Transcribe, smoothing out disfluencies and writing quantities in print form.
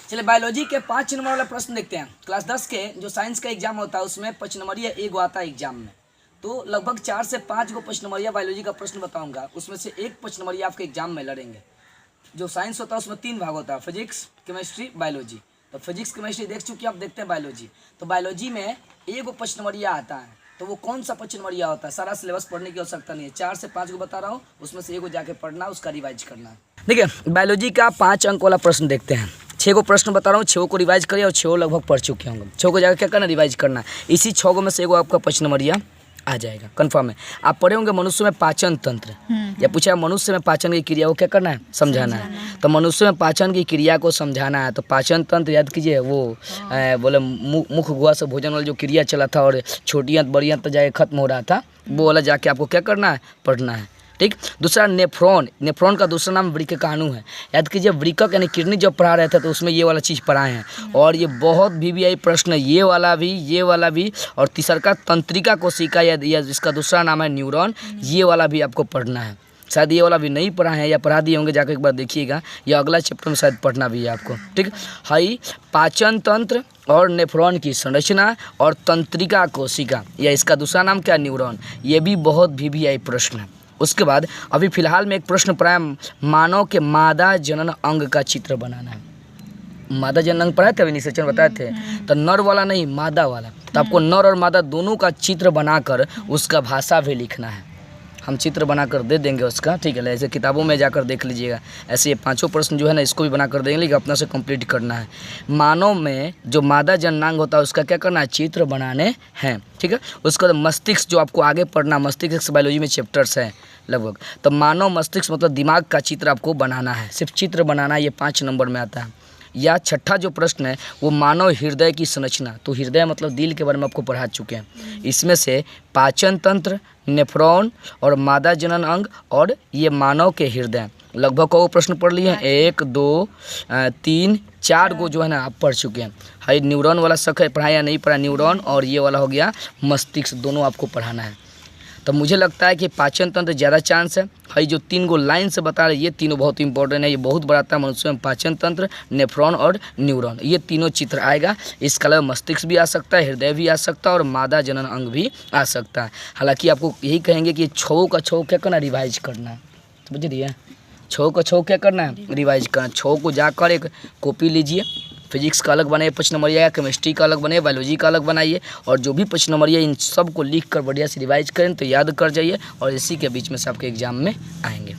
चलिए बायोलॉजी के 5 नंबर वाला प्रश्न देखते हैं। क्लास 10 के जो साइंस का एग्जाम होता है उसमें 5 नंबरिया एक आता है एग्जाम में, तो लगभग 4 से 5 को 5 नंबरिया बायोलॉजी का प्रश्न बताऊंगा। उसमें से एक 5 नंबरिया आपके एग्जाम में लड़ेंगे। जो साइंस होता है उसमें 3 भाग होता है, फिजिक्स, केमिस्ट्री, बायोलॉजी। तो फिजिक्स केमिस्ट्री देख चुके, आप देखते हैं बायोलॉजी। तो बायोलॉजी में एक 5 नंबरिया आता है, तो वो कौन सा 5 नंबरिया होता है? सारा सिलेबस पढ़ने की आवश्यकता नहीं है, 4 से 5 को बता रहा हूँ, उसमें से एक को जाके पढ़ना, उसका रिवाइज करना है। देखिए बायोलॉजी का 5 अंक वाला प्रश्न देखते हैं। 6 को प्रश्न बता रहा हूँ, 6 को रिवाइज करिए और 6 लगभग पढ़ चुके होंगे। 6 को जाकर क्या करना, रिवाइज करना। इसी 6 में से एक आपका 5 नंबरिया आ जाएगा, कंफर्म है। आप पढ़े होंगे मनुष्य में पाचन तंत्र, या पूछा है मनुष्य में पाचन की क्रिया को क्या करना है, समझाना है। तो मनुष्य में पाचन की क्रिया को समझाना है, तो पाचन तंत्र याद कीजिए, वो बोले मुख गुहा से भोजन वाला जो क्रिया चला था और छोटी अंत बड़ी अंत तक जाके खत्म हो रहा था, वो वाला जाके आपको क्या करना है, पढ़ना है। ठीक। दूसरा नेफ्रॉन, नेफ्रॉन का दूसरा नाम वृक्काणु है। याद कीजिए वृक्क यानी किडनी जब पढ़ा रहे थे तो उसमें ये वाला चीज़ पढ़ाए हैं। और ये बहुत VVI प्रश्न है, ये वाला भी। और तीसरा का तंत्रिका कोशिका, या जिसका दूसरा नाम है न्यूरॉन, ये वाला भी आपको पढ़ना है। शायद ये वाला भी नहीं पढ़ा है या पढ़ा दिए होंगे, जाकर एक बार देखिएगा, या अगला चैप्टर में शायद पढ़ना भी है आपको। ठीक है। पाचन तंत्र और नेफ्रॉन की संरचना और तंत्रिका कोशिका, या इसका दूसरा नाम क्या, न्यूरॉन, ये भी बहुत VVI प्रश्न है। उसके बाद अभी फिलहाल में एक प्रश्न पढ़ा है, मानव के मादा जनन अंग का चित्र बनाना है। मादा जनन अंग पढ़ाए थे, अभी निश्चय बताए थे। तो नर वाला नहीं, मादा वाला। तो आपको नर और मादा दोनों का चित्र बनाकर उसका भाषा भी लिखना है। हम चित्र बनाकर दे देंगे उसका, ठीक है। ऐसे किताबों में जाकर देख लीजिएगा। ऐसे ये 5 प्रश्न जो है ना, इसको भी बनाकर देंगे, लेकिन अपना से कंप्लीट करना है। मानव में जो मादा जननांग होता है उसका क्या करना है, चित्र बनाने हैं। ठीक है। उसका मस्तिष्क जो आपको आगे पढ़ना, मस्तिष्क बायोलॉजी में चैप्टर्स है लगभग। तो मानव मस्तिष्क मतलब दिमाग का चित्र आपको बनाना है, सिर्फ चित्र बनाना, ये 5 नंबर में आता है। या 6ठा जो प्रश्न है वो मानव हृदय की संरचना, तो हृदय मतलब दिल के बारे में आपको पढ़ा चुके हैं। इसमें से पाचन तंत्र, नेफ्रॉन और मादा जनन अंग और ये मानव के हृदय, लगभग को प्रश्न पढ़ लिए हैं। 1 2 3 4 को जो है ना आप पढ़ चुके हैं। हाई न्यूरॉन वाला शक है, पढ़ा या नहीं पढ़ा, न्यूरॉन और ये वाला हो गया मस्तिष्क, दोनों आपको पढ़ाना है। तो मुझे लगता है कि पाचन तंत्र ज़्यादा चांस है। हाई जो 3 को लाइन से बता रहे, ये तीनों बहुत इंपॉर्टेंट है, ये बहुत बड़ा आता है मनुष्य में। पाचन तंत्र, नेफ्रॉन और न्यूरॉन, ये तीनों चित्र आएगा। इसके अलावा मस्तिष्क भी आ सकता है, हृदय भी आ सकता है और मादा जनन अंग भी आ सकता है। हालांकि आपको यही कहेंगे कि 6 का 6 क्या करना, रिवाइज करना है। समझ रही 6 का 6 क्या करना है, रिवाइज करना। 6 को जाकर एक कॉपी लीजिए, फिजिक्स का अलग बनाइए 5 नंबरिया, केमिस्ट्री का अलग बनाइए, बायोलॉजी का अलग बनाइए, और जो भी 5 नंबरिया इन सब को लिख कर बढ़िया से रिवाइज करें तो याद कर जाइए, और इसी के बीच में से आपके एग्जाम में आएंगे।